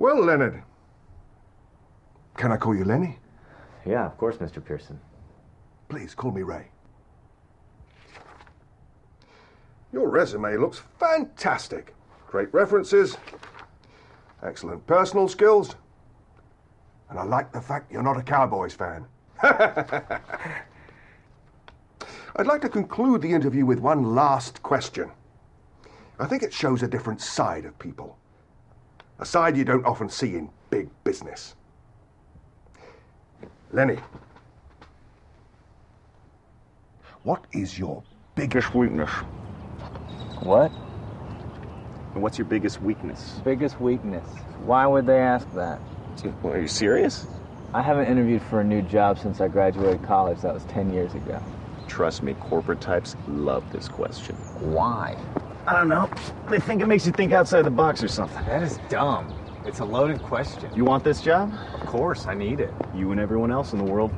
Well, Leonard. Can I call you Lenny? Yeah, of course, Mr. Pearson. Please, call me Ray. Your resume looks fantastic. Great references, excellent personal skills, and I like the fact you're not a Cowboys fan. I'd like to conclude the interview with one last question. I think it shows a different side of people. A side you don't often see in big business. Lenny, what is your biggest weakness? What? What's your biggest weakness? Biggest weakness? Why would they ask that? Well, are you serious? I haven't interviewed for a new job since I graduated college. That was 10 years ago. Trust me, corporate types love this question. Why? I don't know. They think it makes you think outside the box or something. That is dumb. It's a loaded question. You want this job? Of course, I need it. You and everyone else in the world.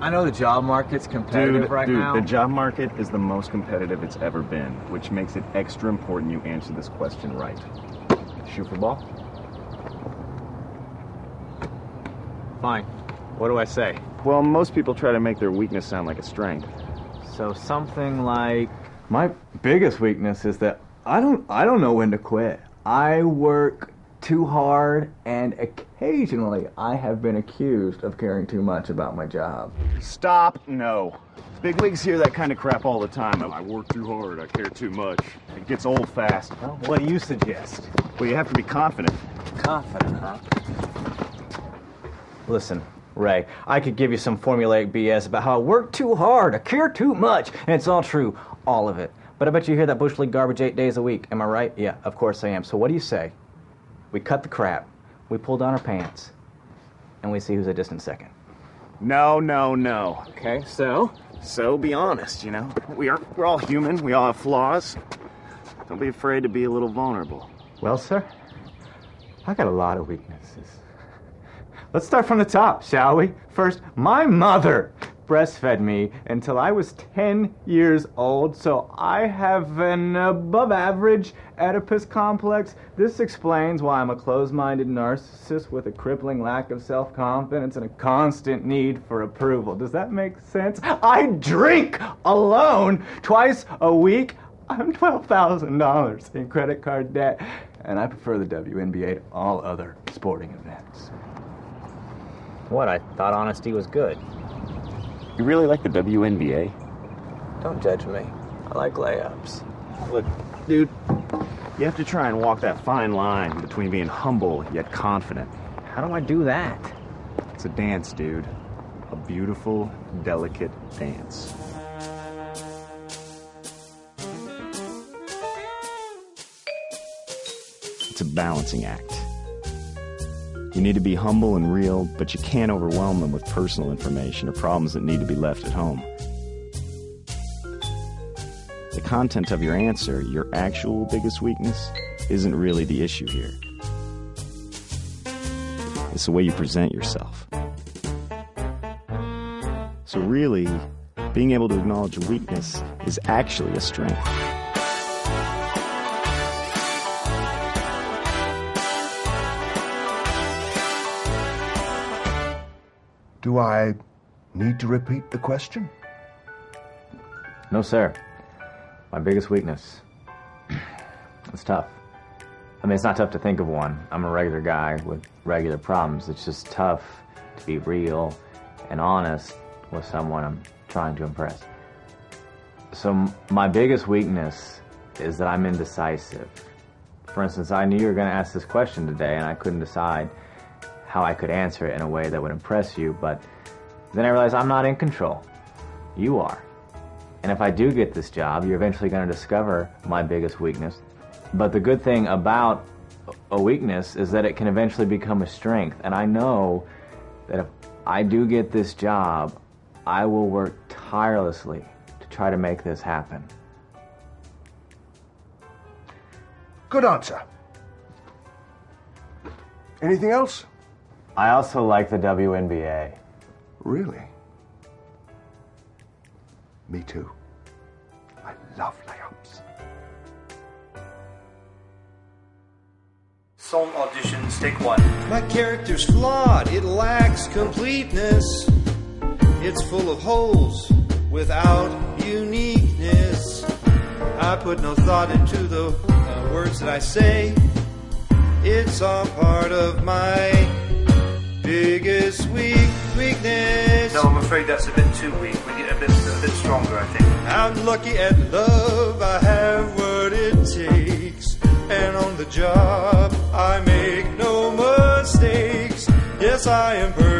I know the job market's competitive right now. The job market is the most competitive it's ever been, which makes it extra important you answer this question right. Shoot for ball? Fine. What do I say? Well, most people try to make their weakness sound like a strength. So something like, my biggest weakness is that I don't know when to quit. I work too hard, and occasionally I have been accused of caring too much about my job. Stop. No. Big leagues hear that kind of crap all the time. I work too hard, I care too much. It gets old fast. Well, what do you suggest? Well, you have to be confident. Confident, huh? Listen, Ray, I could give you some formulaic BS about how I work too hard, I care too much, and it's all true, all of it. But I bet you hear that Bush League garbage 8 days a week. Am I right? Yeah, of course I am. So what do you say? We cut the crap, we pull down our pants, and we see who's a distant second. No. Okay, so? So be honest, you know. We're all human, we all have flaws. Don't be afraid to be a little vulnerable. Well, sir, I got a lot of weaknesses. Let's start from the top, shall we? First, my mother breastfed me until I was 10 years old, so I have an above-average Oedipus complex. This explains why I'm a closed-minded narcissist with a crippling lack of self-confidence and a constant need for approval. Does that make sense? I drink alone twice a week. I'm $12,000 in credit card debt, and I prefer the WNBA to all other sporting events. What? I thought honesty was good. You really like the WNBA? Don't judge me. I like layups. Look, dude, you have to try and walk that fine line between being humble yet confident. How do I do that? It's a dance, dude. A beautiful, delicate dance. It's a balancing act. You need to be humble and real, but you can't overwhelm them with personal information or problems that need to be left at home. The content of your answer, your actual biggest weakness, isn't really the issue here. It's the way you present yourself. So really, being able to acknowledge a weakness is actually a strength. Do I need to repeat the question? No, sir. My biggest weakness. It's tough. I mean, it's not tough to think of one. I'm a regular guy with regular problems. It's just tough to be real and honest with someone I'm trying to impress. So my biggest weakness is that I'm indecisive. For instance, I knew you were going to ask this question today, and I couldn't decide how I could answer it in a way that would impress you, but then I realized I'm not in control. You are. And if I do get this job, you're eventually going to discover my biggest weakness. But the good thing about a weakness is that it can eventually become a strength. And I know that if I do get this job, I will work tirelessly to try to make this happen. Good answer. Anything else? I also like the WNBA. Really? Me too. I love layups. Song audition, take one. My character's flawed, it lacks completeness. It's full of holes without uniqueness. I put no thought into the words that I say. It's all part of my biggest weakness. No, I'm afraid that's a bit too weak. We need a bit stronger, I think. I'm lucky at love, I have what it takes. And on the job, I make no mistakes. Yes, I am perfect.